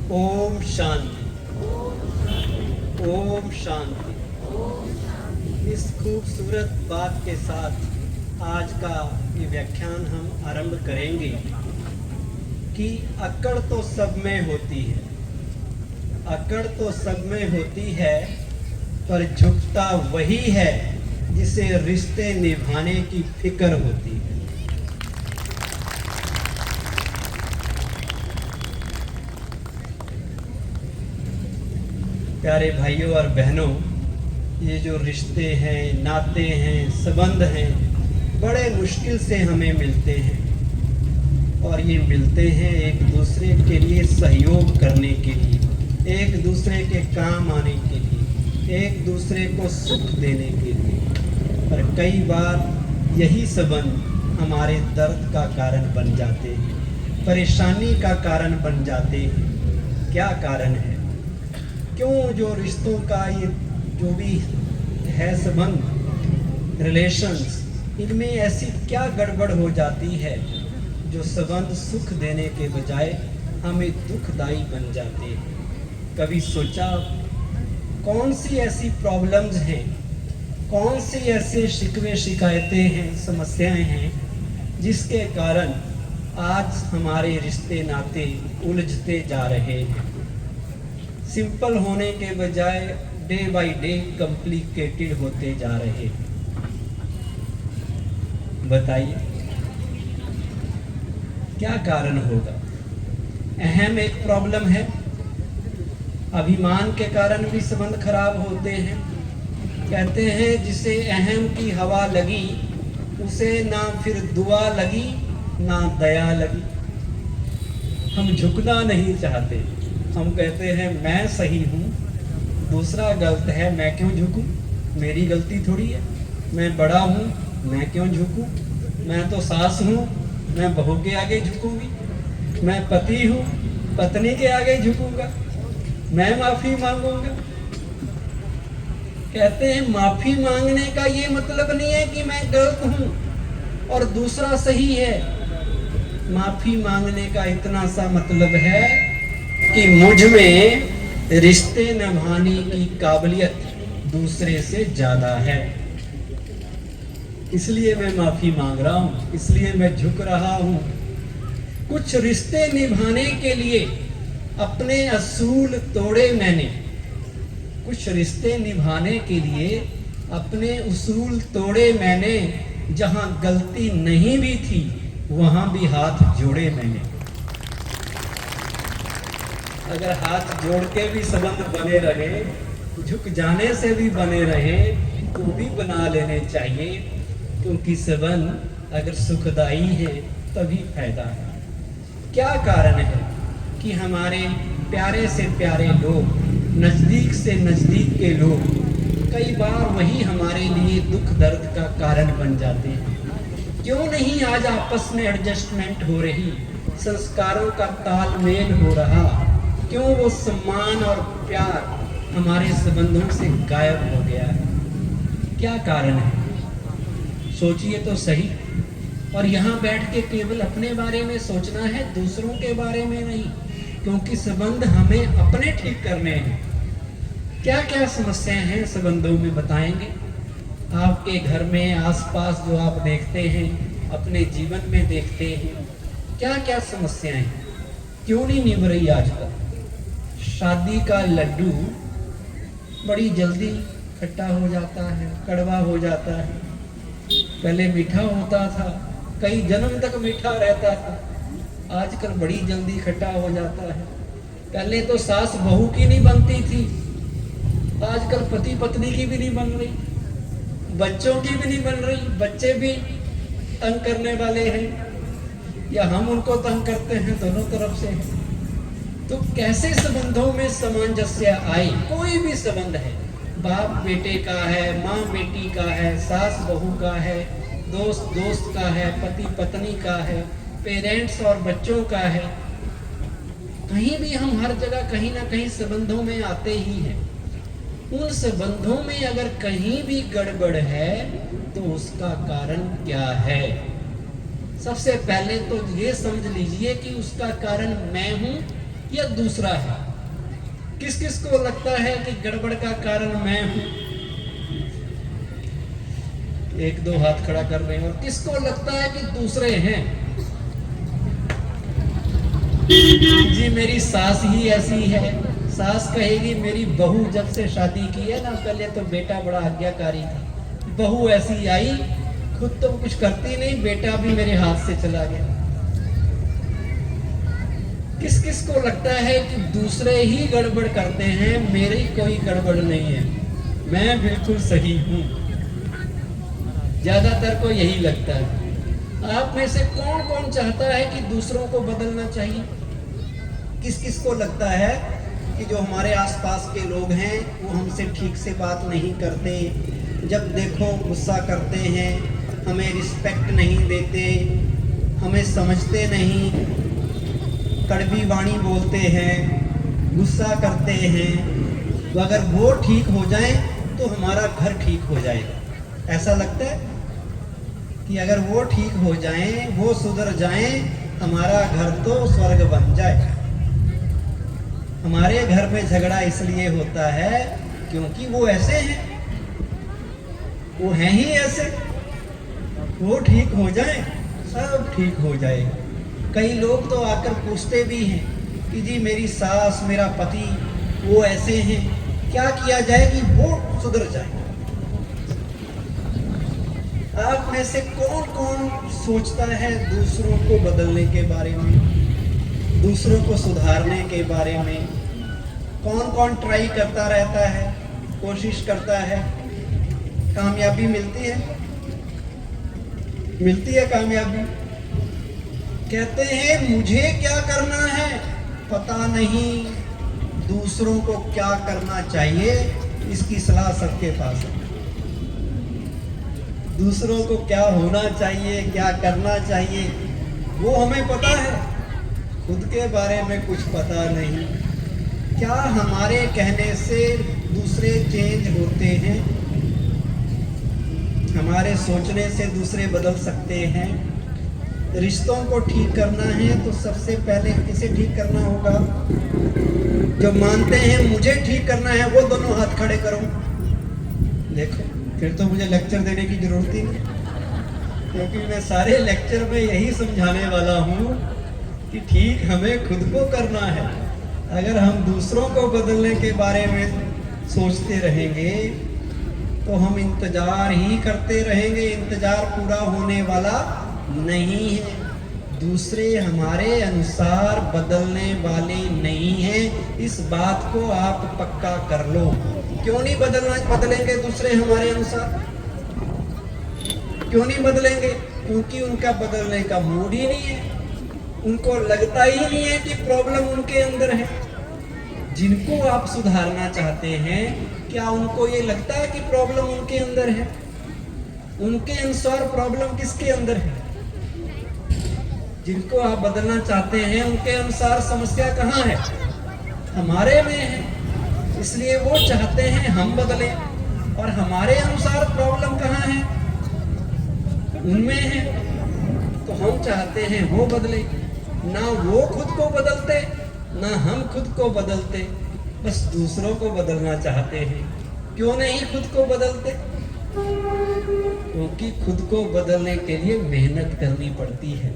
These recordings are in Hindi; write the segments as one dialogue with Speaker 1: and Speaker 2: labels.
Speaker 1: ओम शांति। ओम शांति। इस खूबसूरत बात के साथ आज का ये व्याख्यान हम आरंभ करेंगे कि अकड़ तो सब में होती है, अकड़ तो सब में होती है, पर झुकता वही है जिसे रिश्ते निभाने की फिक्र होती है। प्यारे भाइयों और बहनों, ये जो रिश्ते हैं, नाते हैं, संबंध हैं, बड़े मुश्किल से हमें मिलते हैं और ये मिलते हैं एक दूसरे के लिए सहयोग करने के लिए, एक दूसरे के काम आने के लिए, एक दूसरे को सुख देने के लिए। पर कई बार यही संबंध हमारे दर्द का कारण बन जाते हैं, परेशानी का कारण बन जाते हैं। क्या कारण है? क्यों जो रिश्तों का ये जो भी है संबंध, रिलेशंस, इनमें ऐसी क्या गड़बड़ हो जाती है जो संबंध सुख देने के बजाय हमें दुखदाई बन जाते हैं? कभी सोचा कौन सी ऐसी प्रॉब्लम्स हैं, कौन सी ऐसे शिकवे शिकायतें हैं, समस्याएं हैं जिसके कारण आज हमारे रिश्ते नाते उलझते जा रहे हैं, सिंपल होने के बजाय डे बाय डे कॉम्प्लिकेटेड होते जा रहे हैं? बताइए क्या कारण होगा? अहम एक प्रॉब्लम है, अभिमान के कारण भी संबंध खराब होते हैं। कहते हैं जिसे अहम की हवा लगी उसे ना फिर दुआ लगी ना दया लगी। हम झुकना नहीं चाहते, हम कहते हैं मैं सही हूँ, दूसरा गलत है, मैं क्यों झुकूं? मेरी गलती थोड़ी है, मैं बड़ा हूँ, मैं क्यों झुकूं? मैं तो सास हूँ, मैं बहू के आगे झुकूंगी, मैं पति हूँ, पत्नी के आगे झुकूंगा, मैं माफी मांगूंगा। कहते हैं माफी मांगने का ये मतलब नहीं है कि मैं गलत हूँ और दूसरा सही है। माफी मांगने का इतना सा मतलब है कि मुझ में रिश्ते निभाने की काबिलियत दूसरे से ज्यादा है, इसलिए मैं माफी मांग रहा हूं, इसलिए मैं झुक रहा हूं। कुछ रिश्ते निभाने के लिए अपने असूल तोड़े मैंने, कुछ रिश्ते निभाने के लिए अपने उसूल तोड़े मैंने, जहां गलती नहीं भी थी वहां भी हाथ जोड़े मैंने। अगर हाथ जोड़ के भी संबंध बने रहे, झुक जाने से भी बने रहे, तो भी बना लेने चाहिए, क्योंकि संबंध अगर सुखदाई है तभी फायदा है। क्या कारण है कि हमारे प्यारे से प्यारे लोग, नजदीक से नजदीक के लोग कई बार वही हमारे लिए दुख दर्द का कारण बन जाते हैं? क्यों नहीं आज आपस में एडजस्टमेंट हो रही, संस्कारों का तालमेल हो रहा? क्यों वो सम्मान और प्यार हमारे संबंधों से गायब हो गया है? क्या कारण है? सोचिए तो सही। और यहाँ बैठ के केवल अपने बारे में सोचना है, दूसरों के बारे में नहीं, क्योंकि संबंध हमें अपने ठीक करने हैं। क्या क्या समस्याएं हैं संबंधों में बताएंगे? आपके घर में आसपास जो आप देखते हैं, अपने जीवन में देखते हैं, क्या क्या समस्याएं हैं? क्यों नहीं निभ रही आजकल? शादी का लड्डू बड़ी जल्दी खट्टा हो जाता है, कड़वा हो जाता है। पहले मीठा होता था, कई जन्म तक मीठा रहता था, आजकल बड़ी जल्दी खट्टा हो जाता है। पहले तो सास बहू की नहीं बनती थी, आजकल पति पत्नी की भी नहीं बन रही, बच्चों की भी नहीं बन रही। बच्चे भी तंग करने वाले हैं या हम उनको तंग करते हैं, दोनों तरफ से है। तो कैसे संबंधों में सामंजस्य आए? कोई भी संबंध है, बाप बेटे का है, माँ बेटी का है, सास बहू का है, दोस्त दोस्त का है, पति पत्नी का है, पेरेंट्स और बच्चों का है, कहीं भी हम हर जगह कहीं ना कहीं संबंधों में आते ही हैं। उन संबंधों में अगर कहीं भी गड़बड़ है तो उसका कारण क्या है? सबसे पहले तो ये समझ लीजिए कि उसका कारण मैं हूं या दूसरा है? किस किस को लगता है कि गड़बड़ का कारण मैं हूं? एक दो हाथ खड़ा कर रहे हैं। और किसको लगता है कि दूसरे हैं? जी मेरी सास ही ऐसी है। सास कहेगी मेरी बहू जब से शादी की है ना, पहले तो बेटा बड़ा आज्ञाकारी था, बहू ऐसी आई, खुद तो कुछ करती नहीं, बेटा भी मेरे हाथ से चला गया। किस किस को लगता है कि दूसरे ही गड़बड़ करते हैं, मेरी कोई गड़बड़ नहीं है, मैं बिल्कुल सही हूं? ज्यादातर को यही लगता है। आप में से कौन कौन चाहता है कि दूसरों को बदलना चाहिए? किस किस को लगता है कि जो हमारे आसपास के लोग हैं वो हमसे ठीक से बात नहीं करते, जब देखो गुस्सा करते हैं, हमें रिस्पेक्ट नहीं देते, हमें समझते नहीं, कड़वी वाणी बोलते हैं, गुस्सा करते हैं, तो अगर वो ठीक हो जाए तो हमारा घर ठीक हो जाएगा। ऐसा लगता है कि अगर वो ठीक हो जाएं, वो सुधर जाएं, हमारा घर तो स्वर्ग बन जाए। हमारे घर में झगड़ा इसलिए होता है क्योंकि वो ऐसे हैं, वो हैं ही ऐसे। वो ठीक हो जाए सब ठीक हो जाएगा। कई लोग तो आकर पूछते भी हैं कि जी मेरी सास मेरा पति वो ऐसे हैं, क्या किया जाए कि वो सुधर जाए? आप में से कौन कौन सोचता है दूसरों को बदलने के बारे में, दूसरों को सुधारने के बारे में? कौन कौन ट्राई करता रहता है, कोशिश करता है? कामयाबी मिलती है? मिलती है कामयाबी? कहते हैं मुझे क्या करना है पता नहीं, दूसरों को क्या करना चाहिए इसकी सलाह सबके पास है। दूसरों को क्या होना चाहिए, क्या करना चाहिए, वो हमें पता है, खुद के बारे में कुछ पता नहीं। क्या हमारे कहने से दूसरे चेंज होते हैं? हमारे सोचने से दूसरे बदल सकते हैं? रिश्तों को ठीक करना है तो सबसे पहले किसे ठीक करना होगा? जो मानते हैं मुझे ठीक करना है वो दोनों हाथ खड़े करो। देखो फिर तो मुझे लेक्चर देने की जरूरत ही नहीं, क्योंकि मैं सारे लेक्चर में यही समझाने वाला हूँ कि ठीक हमें खुद को करना है। अगर हम दूसरों को बदलने के बारे में सोचते रहेंगे तो हम इंतजार ही करते रहेंगे, इंतजार पूरा होने वाला नहीं है। दूसरे हमारे अनुसार बदलने वाले नहीं हैं, इस बात को आप पक्का कर लो। क्यों नहीं बदलेंगे दूसरे हमारे अनुसार? क्यों नहीं बदलेंगे? क्योंकि उनका बदलने का मूड ही नहीं है, उनको लगता ही नहीं है कि प्रॉब्लम उनके अंदर है। जिनको आप सुधारना चाहते हैं, क्या उनको ये लगता है कि प्रॉब्लम उनके अंदर है? उनके अनुसार प्रॉब्लम किसके अंदर है? जिनको आप बदलना चाहते हैं उनके अनुसार समस्या कहाँ है? हमारे में है। इसलिए वो चाहते हैं हम बदलें, और हमारे अनुसार प्रॉब्लम कहाँ है? उनमें है। तो हम चाहते हैं वो बदले, ना वो खुद को बदलते ना हम खुद को बदलते, बस दूसरों को बदलना चाहते हैं। क्यों नहीं खुद को बदलते? क्योंकि खुद को बदलने के लिए मेहनत करनी पड़ती है,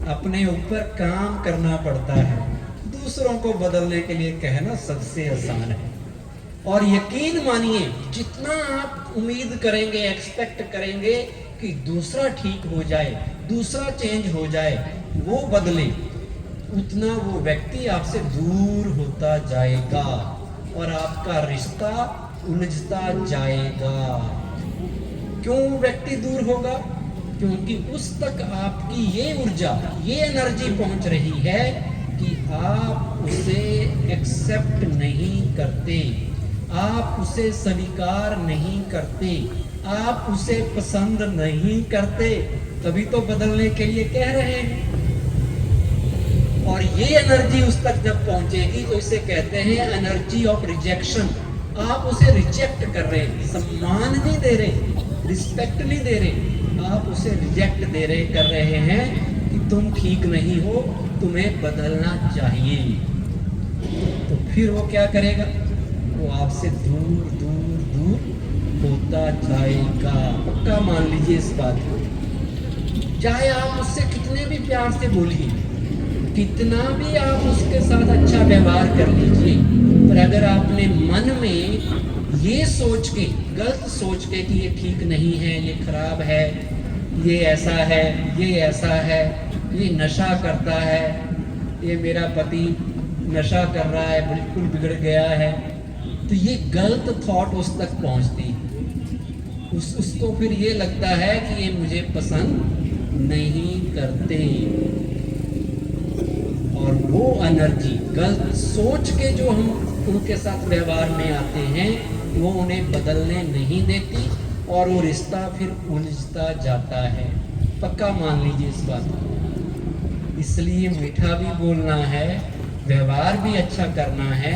Speaker 1: अपने ऊपर काम करना पड़ता है। दूसरों को बदलने के लिए कहना सबसे आसान है। और यकीन मानिए, जितना आप उम्मीद करेंगे, एक्सपेक्ट करेंगे कि दूसरा ठीक हो जाए, दूसरा चेंज हो जाए, वो बदले, उतना वो व्यक्ति आपसे दूर होता जाएगा और आपका रिश्ता उलझता जाएगा। क्यों व्यक्ति दूर होगा? क्योंकि उस तक आपकी ये ऊर्जा, ये एनर्जी पहुंच रही है कि आप उसे एक्सेप्ट नहीं करते, आप उसे स्वीकार नहीं करते, आप उसे पसंद नहीं करते, तभी तो बदलने के लिए कह रहे हैं। और ये एनर्जी उस तक जब पहुंचेगी तो इसे कहते हैं एनर्जी ऑफ रिजेक्शन। आप उसे रिजेक्ट कर रहे हैं, सम्मान नहीं दे रहे, रिस्पेक्ट नहीं दे रहे, आप उसे रिजेक्ट दे रहे, कर रहे हैं कि तुम ठीक नहीं हो, तुम्हें बदलना चाहिए। फिर वो क्या करेगा, वो आपसे दूर दूर दूर होता जाएगा। पक्का मान लीजिए इस बात को। चाहे आप उससे कितने भी प्यार से बोलिए, कितना भी आप उसके साथ अच्छा व्यवहार कर लीजिए, पर अगर आपने मन में ये सोच के, गलत सोच के कि ये ठीक नहीं है, ये खराब है, ये ऐसा है, ये ऐसा है, ये नशा करता है, ये मेरा पति नशा कर रहा है, बिल्कुल बिगड़ गया है, तो ये गलत थॉट उस तक पहुंचती है। उसको फिर ये लगता है कि ये मुझे पसंद नहीं करते, और वो एनर्जी गलत सोच के जो हम उनके साथ व्यवहार में आते हैं, वो उन्हें बदलने नहीं देती और वो रिश्ता फिर उलझता जाता है। पक्का मान लीजिए इस बात को। इसलिए मीठा भी बोलना है, व्यवहार भी अच्छा करना है,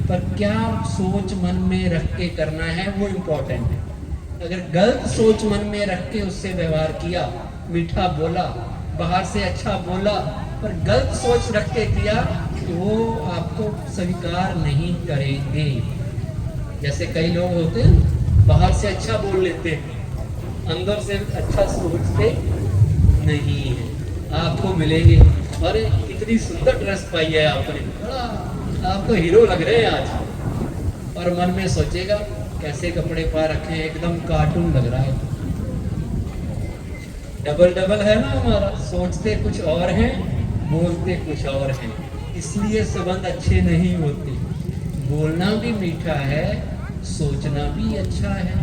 Speaker 1: पर क्या सोच मन में रख के करना है वो इम्पोर्टेंट है। अगर गलत सोच मन में रख के उससे व्यवहार किया, मीठा बोला, बाहर से अच्छा बोला, पर गलत सोच रख के किया, तो वो आपको स्वीकार नहीं करेंगे। जैसे कई लोग होते हैं बाहर से अच्छा बोल लेते हैं, अंदर से अच्छा सोचते नहीं है। आपको मिलेंगे, अरे कितनी सुंदर ड्रेस पाई है आपने, बड़ा आप तो हीरो लग रहे हैं आज, और मन में सोचेगा कैसे कपड़े पा रखे हैं, एकदम कार्टून लग रहा है। डबल डबल है ना हमारा, सोचते कुछ और हैं, बोलते कुछ और हैं, इसलिए संबंध अच्छे नहीं होते। बोलना भी मीठा है, सोचना भी अच्छा है।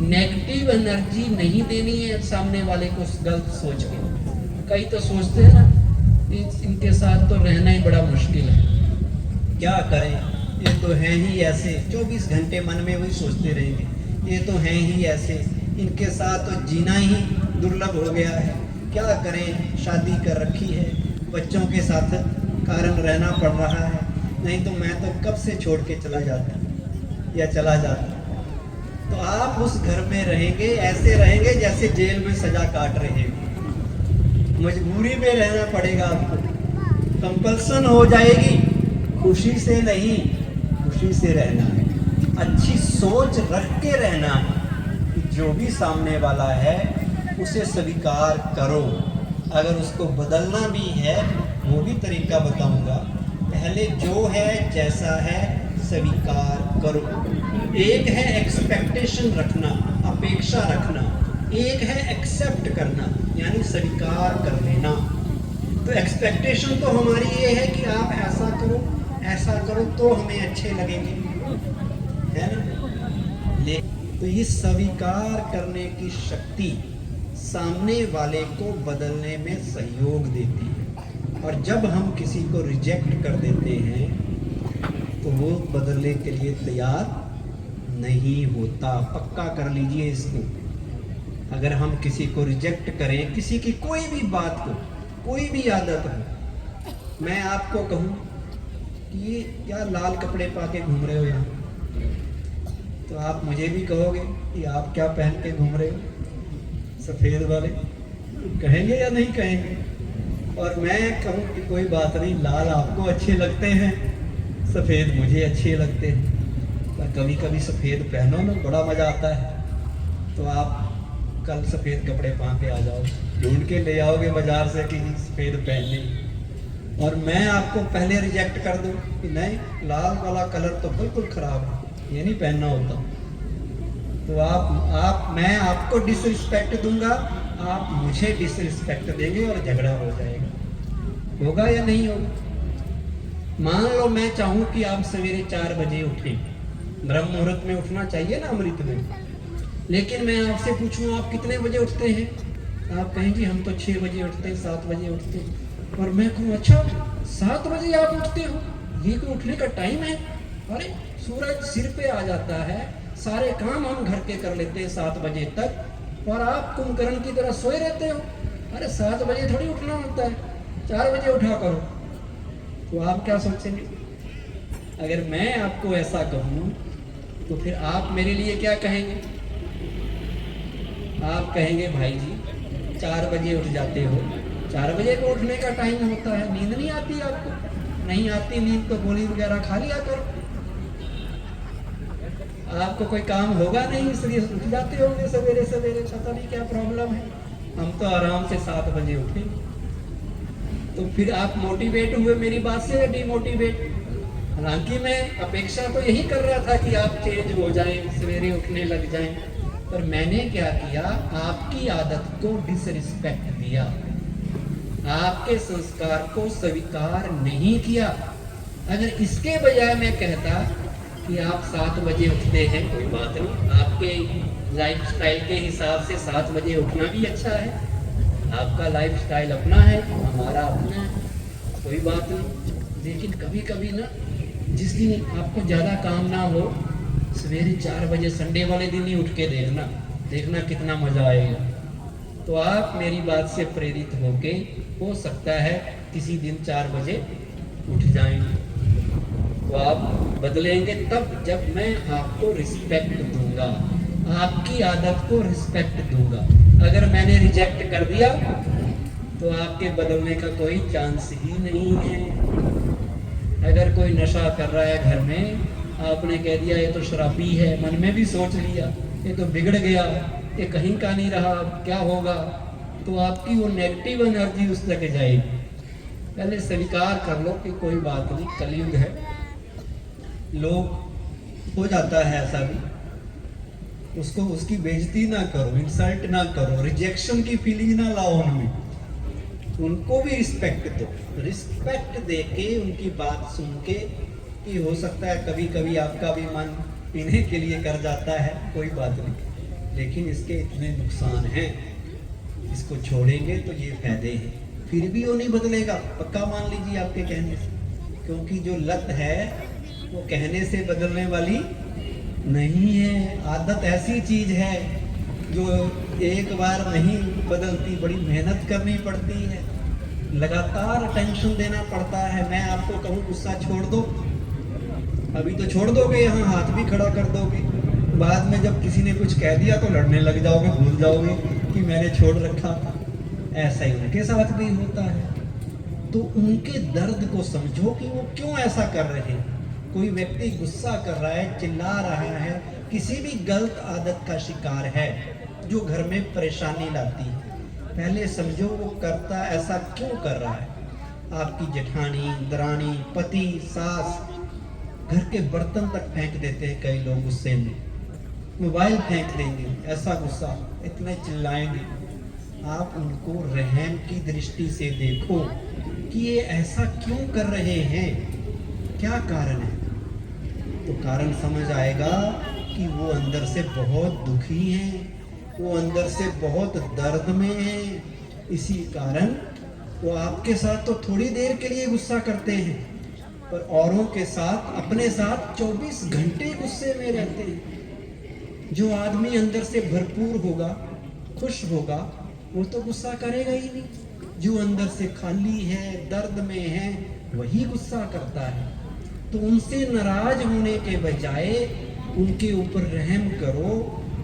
Speaker 1: नेगेटिव एनर्जी नहीं देनी है सामने वाले को गलत सोच के। कई तो सोचते हैं ना, इनके साथ तो रहना ही बड़ा मुश्किल है, क्या करें, ये तो हैं ही ऐसे, 24 घंटे मन में वही सोचते रहेंगे, ये तो हैं ही ऐसे, इनके साथ तो जीना ही दुर्लभ हो गया है, क्या करें, शादी कर रखी है, बच्चों के साथ कारण रहना पड़ रहा है, नहीं तो मैं तो कब से छोड़ के चला जाता या चला जाता। तो आप उस घर में रहेंगे, ऐसे रहेंगे जैसे जेल में सजा काट रहे हो। मजबूरी में रहना पड़ेगा आपको, कंपल्सन हो जाएगी, खुशी से नहीं, खुशी से रहना है। अच्छी सोच रख के रहना है, जो भी सामने वाला है उसे स्वीकार करो। अगर उसको बदलना भी है, वो भी तरीका बताऊंगा। पहले जो है जैसा है स्वीकार करो। एक है एक्सपेक्टेशन रखना, अपेक्षा रखना, एक है एक्सेप्ट करना, यानी स्वीकार कर लेना। तो एक्सपेक्टेशन तो हमारी ये है कि आप ऐसा करो, ऐसा करो तो हमें अच्छे लगेंगे, है ना। तो ये स्वीकार करने की शक्ति सामने वाले को बदलने में सहयोग देती है। और जब हम किसी को रिजेक्ट कर देते हैं तो वो बदलने के लिए तैयार नहीं होता। पक्का कर लीजिए इसको। अगर हम किसी को रिजेक्ट करें, किसी की कोई भी बात को, कोई भी आदत हो, मैं आपको कहूँ कि क्या लाल कपड़े पा के घूम रहे हो यहाँ, तो आप मुझे भी कहोगे कि आप क्या पहन के घूम रहे हो, सफ़ेद वाले, कहेंगे या नहीं कहेंगे। और मैं कहूँ कि कोई बात नहीं, लाल आपको अच्छे लगते हैं, सफ़ेद मुझे अच्छे लगते हैं, पर कभी कभी सफ़ेद पहनो ना, बड़ा मज़ा आता है। तो आप कल सफ़ेद कपड़े पहन के आ जाओ, ढूंढ के ले आओगे बाज़ार से कि सफ़ेद पहनने, और मैं आपको पहले रिजेक्ट कर दूँ कि नहीं, लाल वाला कलर तो बिल्कुल ख़राब है, ये नहीं पहनना होता। तो मैं आपको डिसरिस्पेक्ट दूंगा, आप मुझे डिसरिस्पेक्ट देंगे और झगड़ा हो जाएगा। होगा या नहीं होगा। मान लो मैं चाहूँ कि आप सवेरे 4 बजे उठें, ब्रह्म मुहूर्त में उठना चाहिए ना अमृत में, लेकिन मैं आपसे पूछूं आप कितने बजे उठते हैं, आप कहेंगे हम तो 6 बजे उठते हैं, 7 बजे उठते हैं। और मैं कहूँ अच्छा 7 बजे आप उठते हो, ये कोई उठने का टाइम है? अरे सूरज सिर पे आ जाता है, सारे काम हम घर के कर लेते हैं 7 बजे तक, और आप कुंभकर्ण की तरह सोए रहते हो। अरे 7 बजे थोड़ी उठना होता है, 4 बजे उठा करो। तो आप क्या सोचेंगे? अगर मैं आपको ऐसा कहूँ तो फिर आप मेरे लिए क्या कहेंगे? आप कहेंगे भाई जी 4 बजे उठ जाते हो, 4 बजे को उठने का टाइम होता है, नींद नहीं आती आपको? नहीं आती नींद तो गोली वगैरह खा लिया करो। आपको कोई काम होगा नहीं इसलिए उठ जाते होंगे सवेरे सवेरे, पता नहीं क्या प्रॉब्लम है। हम तो आराम से 7 बजे उठे। तो फिर आप मोटिवेट हुए मेरी बात से या डिमोटिवेट? हालांकि मैं अपेक्षा तो यही कर रहा था कि आप चेंज हो जाएं, सवेरे उठने लग जाएं, पर मैंने क्या किया, आपकी आदत को डिसरिस्पेक्ट दिया, आपके संस्कार को स्वीकार नहीं किया। अगर इसके बजाय मैं कहता कि आप 7 बजे उठते हैं, कोई बात नहीं, आपके लाइफस्टाइल के हिसाब से 7 बजे उठना भी अच्छा है, आपका लाइफस्टाइल अपना है, हमारा अपना है, कोई बात नहीं। लेकिन कभी कभी ना, जिस दिन आपको ज़्यादा काम ना हो, सवेरे 4 बजे संडे वाले दिन ही उठ के देखना कितना मज़ा आएगा। तो आप मेरी बात से प्रेरित होके, हो सकता है किसी दिन 4 बजे उठ जाएंगे। तो आप बदलेंगे तब जब मैं आपको रिस्पेक्ट दूंगा, आपकी आदत को रिस्पेक्ट दूंगा। अगर मैंने रिजेक्ट कर दिया तो आपके बदलने का कोई चांस ही नहीं है। अगर कोई नशा कर रहा है घर में, आपने कह दिया ये तो शराबी है, मन में भी सोच लिया ये तो बिगड़ गया, ये कहीं का नहीं रहा, क्या होगा, तो आपकी वो नेगेटिव एनर्जी उस तक जाएगी। पहले स्वीकार कर लो कि कोई बात नहीं, कलयुग है, लोग हो जाता है ऐसा भी, उसको उसकी बेइज्जती ना करो, इंसल्ट ना करो, रिजेक्शन की फीलिंग ना लाओ उनमें, उनको भी रिस्पेक्ट दो। रिस्पेक्ट देके उनकी बात सुन के, कि हो सकता है कभी कभी आपका भी मन पीने के लिए कर जाता है, कोई बात नहीं, लेकिन इसके इतने नुकसान हैं, इसको छोड़ेंगे तो ये फायदे हैं। फिर भी वो नहीं बदलेगा, पक्का मान लीजिए आपके कहने से, क्योंकि जो लत है वो कहने से बदलने वाली नहीं है। आदत ऐसी चीज है जो एक बार नहीं बदलती, बड़ी मेहनत करनी पड़ती है, लगातार अटेंशन देना पड़ता है। मैं आपको कहूँ गुस्सा छोड़ दो, अभी तो छोड़ दोगे, यहाँ हाथ भी खड़ा कर दोगे, बाद में जब किसी ने कुछ कह दिया तो लड़ने लग जाओगे, भूल जाओगे कि मैंने छोड़ रखा था। ऐसा ही उनके साथ भी होता है। तो उनके दर्द को समझो कि वो क्यों ऐसा कर रहे हैं। कोई व्यक्ति गुस्सा कर रहा है, चिल्ला रहा है, किसी भी गलत आदत का शिकार है जो घर में परेशानी लाती है, पहले समझो वो करता ऐसा क्यों कर रहा है। आपकी जेठानी, दरानी, पति, सास घर के बर्तन तक फेंक देते हैं कई लोग गुस्से में, मोबाइल फेंक देंगे, ऐसा गुस्सा, इतने चिल्लाएंगे। आप उनको रहम की दृष्टि से देखो कि ये ऐसा क्यों कर रहे हैं, क्या कारण है। तो कारण समझ आएगा कि वो अंदर से बहुत दुखी हैं, वो अंदर से बहुत दर्द में हैं। इसी कारण वो आपके साथ तो थोड़ी देर के लिए गुस्सा करते हैं, पर औरों के साथ, अपने साथ 24 घंटे गुस्से में रहते हैं। जो आदमी अंदर से भरपूर होगा, खुश होगा, वो तो गुस्सा करेगा ही नहीं। जो अंदर से खाली है, दर्द में है, वही गुस्सा करता है। तो उनसे नाराज होने के बजाय उनके ऊपर रहम करो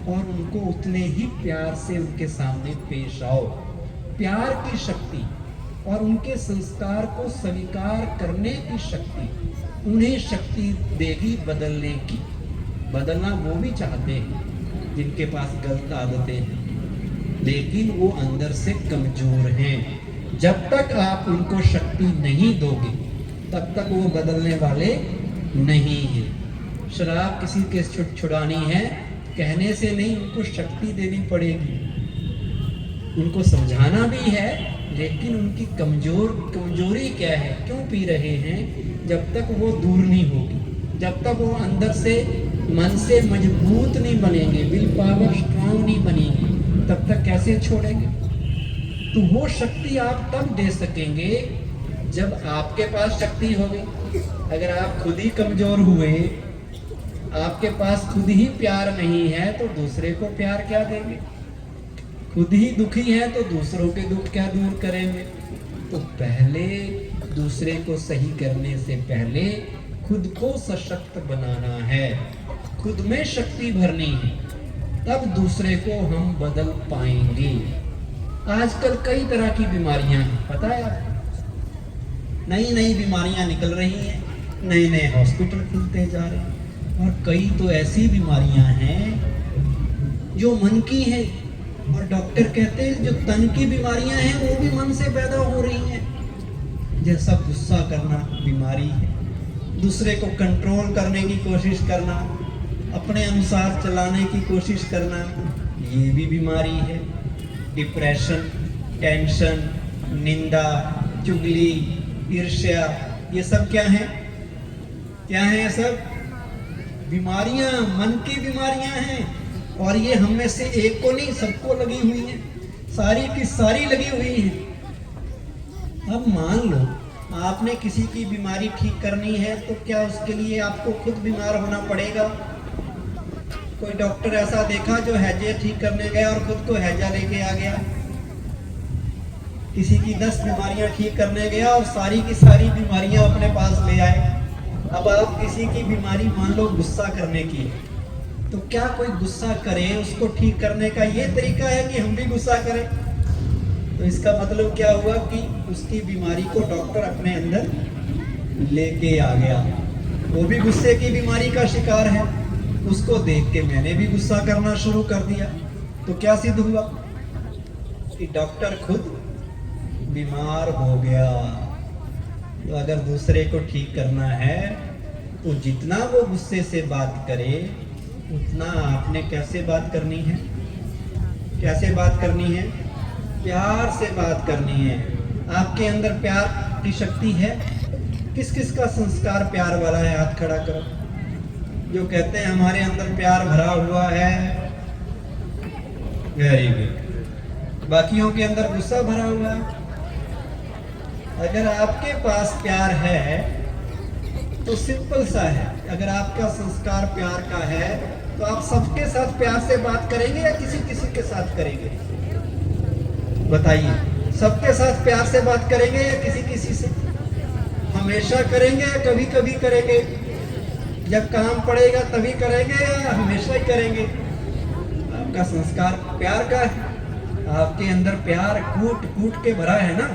Speaker 1: और उनको उतने ही प्यार से उनके सामने पेश आओ। प्यार की शक्ति और उनके संस्कार को स्वीकार करने की शक्ति उन्हें शक्ति देगी बदलने की। बदलना वो भी चाहते हैं जिनके पास गलत आदतें हैं, लेकिन वो अंदर से कमजोर हैं। जब तक आप उनको शक्ति नहीं दोगे तब तक वो बदलने वाले नहीं हैं। शराब किसी के छुड़ानी है, कहने से नहीं, उनको शक्ति देनी पड़ेगी। उनको समझाना भी है, लेकिन उनकी कमजोरी क्या है, क्यों पी रहे हैं, जब तक वो दूर नहीं होगी, जब तक वो अंदर से मन से मजबूत नहीं बनेंगे, विल पावर स्ट्रांग नहीं बनेगी, तब तक कैसे छोड़ेंगे। तो वो शक्ति आप तब दे सकेंगे जब आपके पास शक्ति होगी। अगर आप खुद ही कमजोर हुए, आपके पास खुद ही प्यार नहीं है, तो दूसरे को प्यार क्या देंगे। खुद ही दुखी है तो दूसरों के दुख क्या दूर करेंगे। तो पहले दूसरे को सही करने से पहले खुद को सशक्त बनाना है, खुद में शक्ति भरनी है, तब दूसरे को हम बदल पाएंगे। आजकल कई तरह की बीमारियां हैं, पता है आपको। नई नई बीमारियां निकल रही हैं, नए नए हॉस्पिटल खुलते जा रहे हैं, और कई तो ऐसी बीमारियां हैं जो मन की है, और डॉक्टर कहते हैं जो तन की बीमारियां हैं वो भी मन से पैदा हो रही हैं। जैसा गुस्सा करना बीमारी है, दूसरे को कंट्रोल करने की कोशिश करना, अपने अनुसार चलाने की कोशिश करना, ये भी बीमारी है। डिप्रेशन, टेंशन, निंदा, चुगली, ईर्ष्या, ये सब क्या है? क्या है? ये सब बीमारियां, मन की बीमारियां हैं, और ये हम में से एक को नहीं, सबको लगी हुई है, सारी की सारी लगी हुई है। अब मान लो आपने किसी की बीमारी ठीक करनी है, तो क्या उसके लिए आपको खुद बीमार होना पड़ेगा? कोई डॉक्टर ऐसा देखा जो हैजे ठीक करने गया और खुद को हैजा लेके आ गया? किसी की 10 बीमारियां ठीक करने गया और सारी की सारी बीमारियां अपने पास ले आए। अब आप किसी की बीमारी मान लो गुस्सा करने की है, तो क्या कोई गुस्सा करे उसको ठीक करने का ये तरीका है कि हम भी गुस्सा करें? तो इसका मतलब क्या हुआ कि उसकी बीमारी को डॉक्टर अपने अंदर लेके आ गया। वो भी गुस्से की बीमारी का शिकार है, उसको देख के मैंने भी गुस्सा करना शुरू कर दिया। तो क्या सिद्ध हुआ कि डॉक्टर खुद बीमार हो गया। तो अगर दूसरे को ठीक करना है तो जितना वो गुस्से से बात करे उतना आपने कैसे बात करनी है? कैसे बात करनी है? प्यार से बात करनी है। आपके अंदर प्यार की शक्ति है? किस किस का संस्कार प्यार वाला है? हाथ खड़ा करो। जो कहते हैं हमारे अंदर प्यार भरा हुआ है, वेरी गुड। बाकियों के अंदर गुस्सा भरा हुआ है। अगर आपके पास प्यार है तो सिंपल सा है, अगर आपका संस्कार प्यार का है तो आप सबके साथ प्यार से बात करेंगे या किसी किसी के साथ करेंगे? बताइए, सबके साथ प्यार से बात करेंगे या किसी किसी से? हमेशा करेंगे या कभी कभी करेंगे? जब काम पड़ेगा तभी करेंगे या हमेशा ही करेंगे? आपका संस्कार प्यार का है, आपके अंदर प्यार कूट कूट के भरा है ना,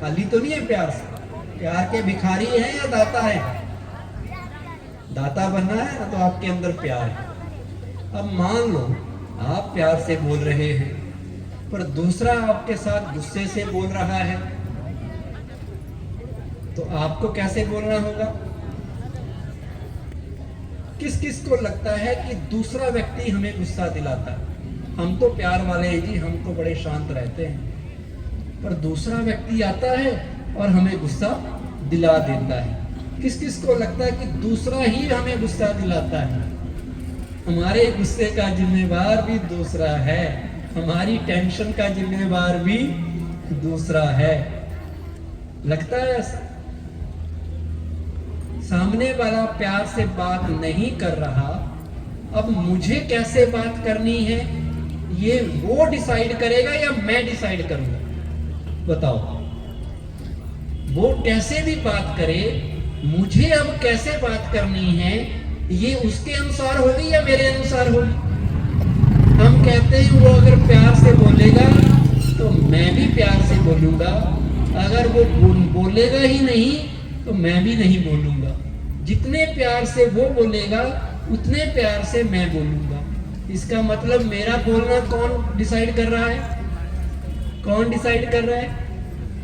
Speaker 1: खाली तो नहीं है प्यार से। प्यार के भिखारी है या दाता है? दाता बनना है ना, तो आपके अंदर प्यार है। अब मान लो आप प्यार से बोल रहे हैं पर दूसरा आपके साथ गुस्से से बोल रहा है, तो आपको कैसे बोलना होगा? किस किस को लगता है कि दूसरा व्यक्ति हमें गुस्सा दिलाता है? हम तो प्यार वाले हैं जी, हम तो बड़े शांत रहते हैं, पर दूसरा व्यक्ति आता है और हमें गुस्सा दिला देता है। किस किस को लगता है कि दूसरा ही हमें गुस्सा दिलाता है? हमारे गुस्से का जिम्मेवार भी दूसरा है, हमारी टेंशन का जिम्मेवार भी दूसरा है। लगता है ऐसा? सामने वाला प्यार से बात नहीं कर रहा, अब मुझे कैसे बात करनी है ये वो डिसाइड करेगा या मैं डिसाइड करूंगा? बताओ। वो कैसे भी बात करे, मुझे अब कैसे बात करनी है ये उसके अनुसार होगी या मेरे अनुसार होगी? हम कहते हैं वो अगर प्यार से बोलेगा तो मैं भी प्यार से बोलूंगा, अगर वो बोलेगा ही नहीं तो मैं भी नहीं बोलूंगा। जितने प्यार से वो बोलेगा उतने प्यार से मैं बोलूंगा। इसका मतलब मेरा बोलना कौन डिसाइड कर रहा है? कौन डिसाइड कर रहा है?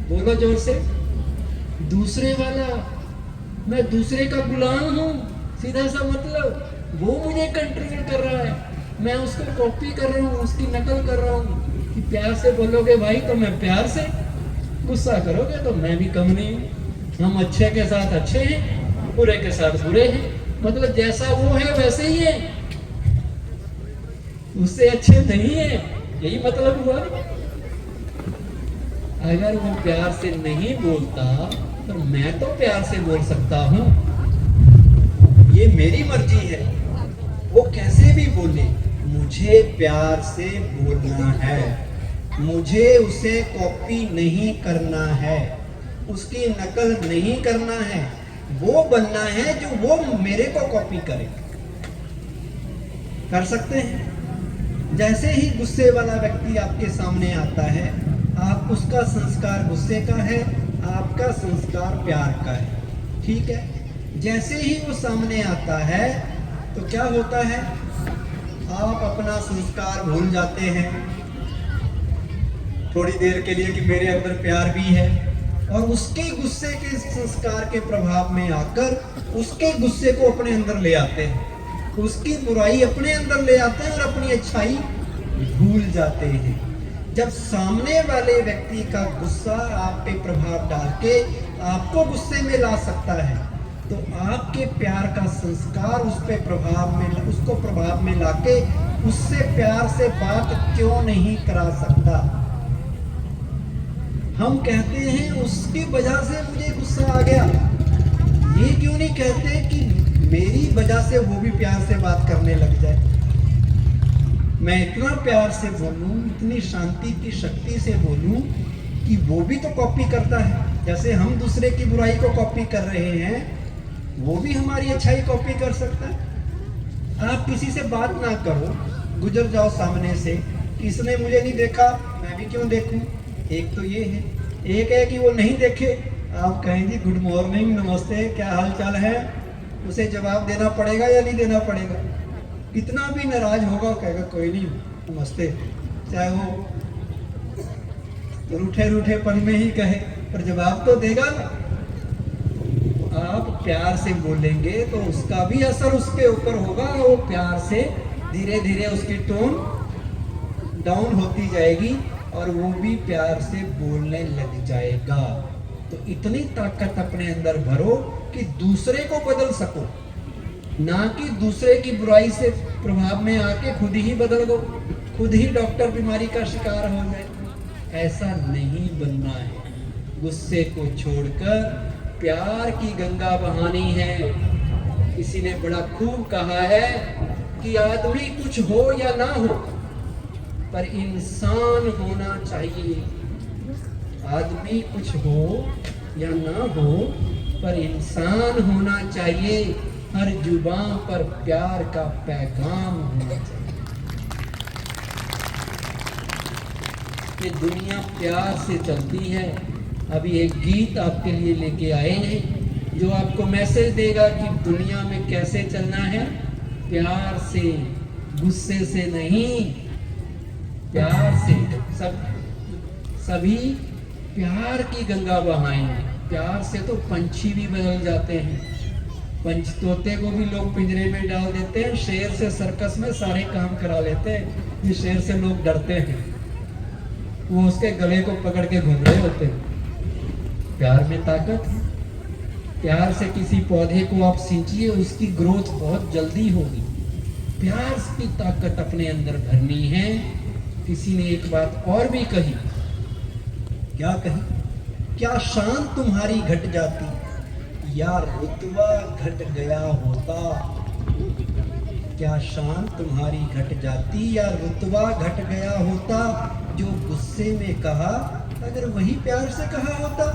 Speaker 1: बोलो जोर से। दूसरे वाला। मैं दूसरे का गुलाम हूँ, सीधा सा मतलब वो मुझे कंट्रोल कर रहा है, मैं उसको कॉपी कर रहा हूँ, उसकी नकल कर रहा हूँ। कि प्यार से बोलोगे भाई तो मैं प्यार से, गुस्सा करोगे तो मैं भी कम नहीं हूँ। हम अच्छे के साथ अच्छे हैं, बुरे के साथ बुरे हैं, मतलब जैसा वो है वैसे ही है, उससे अच्छे नहीं है, यही मतलब हुआ। अगर वो प्यार से नहीं बोलता तो मैं तो प्यार से बोल सकता हूँ, ये मेरी मर्जी है। वो कैसे भी बोले, मुझे प्यार से बोलना है, मुझे उसे कॉपी नहीं करना है, उसकी नकल नहीं करना है, वो बनना है जो वो मेरे को कॉपी करे। कर सकते हैं? जैसे ही गुस्से वाला व्यक्ति आपके सामने आता है, आप उसका संस्कार गुस्से का है, आपका संस्कार प्यार का है, ठीक है। जैसे ही वो सामने आता है तो क्या होता है, आप अपना संस्कार भूल जाते हैं थोड़ी देर के लिए कि मेरे अंदर प्यार भी है, और उसके गुस्से के संस्कार के प्रभाव में आकर उसके गुस्से को अपने अंदर ले आते हैं, उसकी बुराई अपने अंदर ले आते हैं और अपनी अच्छाई भूल जाते हैं। जब सामने वाले व्यक्ति का गुस्सा आप पे प्रभाव डाल के आपको गुस्से में ला सकता है, तो आपके प्यार का संस्कार उसको प्रभाव में लाके उससे प्यार से बात क्यों नहीं करा सकता। हम कहते हैं उसकी वजह से मुझे गुस्सा आ गया, ये क्यों नहीं कहते कि मेरी वजह से वो भी प्यार से बात करने लग जाए। मैं इतना प्यार से बोलूं, इतनी शांति की शक्ति से बोलूं कि वो भी तो कॉपी करता है। जैसे हम दूसरे की बुराई को कॉपी कर रहे हैं, वो भी हमारी अच्छाई कॉपी कर सकता है। आप किसी से बात ना करो, गुजर जाओ सामने से, इसने मुझे नहीं देखा मैं भी क्यों देखूं। एक तो ये है, एक है कि वो नहीं देखे, आप कहें जी गुड मॉर्निंग, नमस्ते, क्या हाल चाल है, उसे जवाब देना पड़ेगा या नहीं देना पड़ेगा। कितना भी नाराज होगा कहेगा कोई नहीं नमस्ते, चाहे वो रूठे रूठेपन में ही कहे, पर जवाब तो देगा ना। आप प्यार से बोलेंगे तो उसका भी असर उसके ऊपर होगा, वो प्यार से धीरे धीरे उसकी टोन डाउन होती जाएगी और वो भी प्यार से बोलने लग जाएगा। तो इतनी ताकत अपने अंदर भरो कि दूसरे को बदल सको, ना कि दूसरे की बुराई से प्रभाव में आके खुद ही बदल दो, खुद ही डॉक्टर बीमारी का शिकार हो जाए। ऐसा नहीं बनना है। गुस्से को छोड़कर प्यार की गंगा बहानी है। किसी ने बड़ा खूब कहा है कि आदमी कुछ हो या ना हो पर इंसान होना चाहिए। आदमी कुछ हो या ना हो पर इंसान होना चाहिए। हर जुबान पर प्यार का पैगाम होना चाहिए। ये दुनिया प्यार से चलती है। अभी एक गीत आपके लिए लेके आए हैं जो आपको मैसेज देगा कि दुनिया में कैसे चलना है, प्यार से, गुस्से से नहीं, प्यार से। सभी प्यार की गंगा बहाएंगे। प्यार से तो पंछी भी बदल जाते हैं। तोते को भी लोग पिंजरे में डाल देते हैं, शेर से सर्कस में सारे काम करा लेते हैं। ये शेर से लोग डरते हैं, वो उसके गले को पकड़ के घूम रहे होते हैं। प्यार में ताकत है। प्यार से किसी पौधे को आप सींचिए, उसकी ग्रोथ बहुत जल्दी होगी। प्यार की ताकत अपने अंदर भरनी है। किसी ने एक बात और भी कही, क्या कही, क्या शान तुम्हारी घट जाती या रुतबा घट गया होता। क्या शान तुम्हारी घट जाती या रुतबा घट गया होता। जो गुस्से में कहा अगर वही प्यार से कहा होता।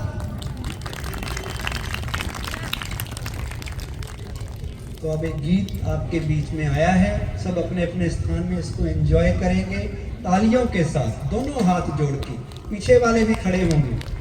Speaker 1: तो अब एक गीत आपके बीच में आया है, सब अपने अपने स्थान में इसको एंजॉय करेंगे तालियों के साथ, दोनों हाथ जोड़ के। पीछे वाले भी खड़े होंगे।